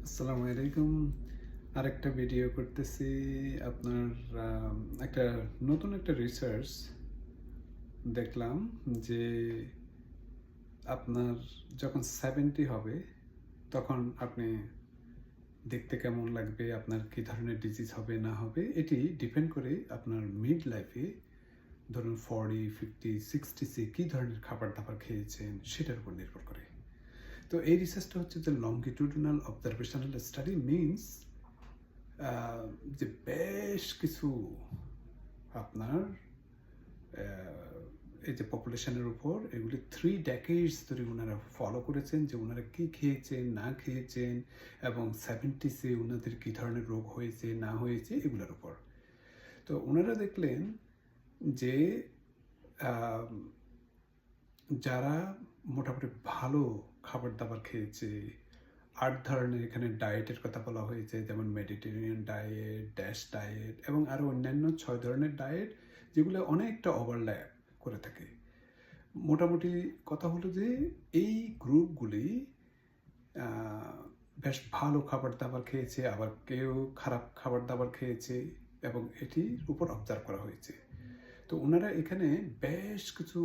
আসসালামু আলাইকুম। আরেকটা ভিডিও করতেছি। আপনার একটা নতুন একটা রিসার্চ দেখলাম যে আপনার যখন 70 হবে তখন আপনি দেখতে কেমন লাগবে, আপনার কি ধরনের ডিজিজ হবে না হবে এটি ডিপেন্ড করে আপনার মিড লাইফে ধরুন 40, 50, 60 কি ধরনের খাবার-দাবার খেয়েছেন সেটার উপর নির্ভর করে। তো এই রিসার্চটা হচ্ছে যে লংগিটিউডিনাল অবজারভেশনাল স্টাডি মিনস যে বেশ কিছু আপনার এই যে পপুলেশনের উপর এগুলি 3 ডেকেডস ধরে ওনারা ফলো করেছেন যে ওনারা কি খেয়েছেন না খেয়েছেন এবং 70সে ওনাদের কী ধরনের রোগ হয়েছে না হয়েছে এগুলোর উপর। তো ওনারা দেখলেন যে যারা মোটামুটি ভালো খাবার দাবার খেয়েছে, 8 ধরনের এখানে ডায়েটের কথা বলা হয়েছে, যেমন মেডিটেরিয়ান ডায়েট, ড্যাশ ডায়েট এবং আরও অন্যান্য 6 ধরনের ডায়েট যেগুলো অনেকটা ওভারল্যাপ করে থাকে। মোটামুটি কথা হলো যে এই গ্রুপগুলি বেশ ভালো খাবার দাবার খেয়েছে, আবার কেউ খারাপ খাবার দাবার খেয়েছে এবং এটির উপর অবজার্ভ করা হয়েছে। তো ওনারা এখানে বেশ কিছু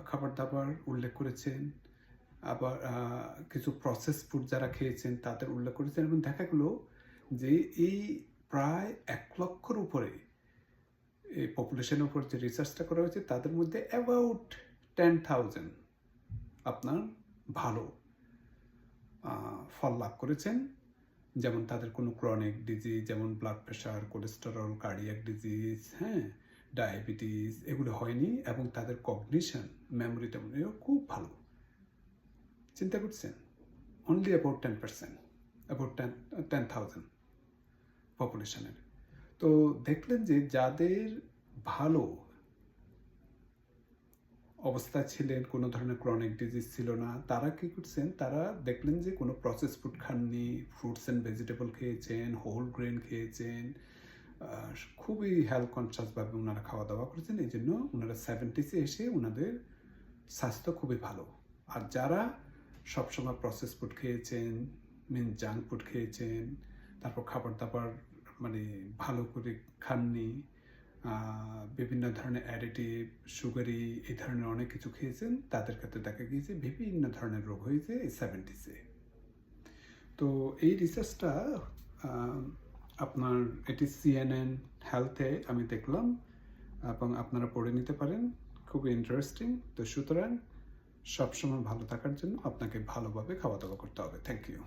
খাবার দাবার উল্লেখ করেছেন, আবার কিছু প্রসেস ফুড যারা খেয়েছেন তাদের উল্লেখ করেছেন এবং দেখা গেলো যে এই প্রায় 1 লক্ষর উপরে এই পপুলেশনের উপর যে রিসার্চটা করা হয়েছে তাদের মধ্যে অ্যাবাউট 10,000 আপনার ভালো ফল লাভ করেছেন। যেমন তাদের কোনো ক্রনিক ডিজিজ যেমন blood pressure, cholesterol, cardiac disease, diabetes এগুলো হয়নি এবং তাদের কগনিশন, মেমোরি টেমোরিও খুব ভালো। চিন্তা করছেন? Only about 10%, about 10,000 পপুলেশনের। তো দেখলেন যে যাদের ভালো অবস্থায় ছিলেন, কোনো ধরনের ক্রনিক ডিজিজ ছিল না, তারা কী করছেন, তারা দেখলেন যে কোনো প্রসেস ফুড খাননি, ফ্রুটস অ্যান্ড ভেজিটেবল খেয়েছেন, হোল গ্রেন খেয়েছেন, খুবই হেলথ কনসাসভাবে ওনারা খাওয়া দাওয়া করেছেন। এই জন্য ওনারা 70সে এসে ওনাদের স্বাস্থ্য খুবই ভালো। আর যারা সবসময় প্রসেস ফুড খেয়েছেন, জাঙ্ক ফুড খেয়েছেন, তারপর খাবার দাবার মানে ভালো করে খাননি, বিভিন্ন ধরনের অ্যাডিটিভ, সুগারি এই ধরনের অনেক কিছু খেয়েছেন, তাদের ক্ষেত্রে দেখা গিয়েছে বিভিন্ন ধরনের রোগ হয়েছে এই 70সে। তো এই রিসার্চটা আপনার এটি CNN হেলথে আমি দেখলাম এবং আপনারা পড়ে নিতে পারেন, খুবই ইন্টারেস্টিং। তো সুতরাং সবসময় ভালো থাকার জন্য আপনাকে ভালোভাবে খাওয়া দাওয়া করতে হবে। Thank you.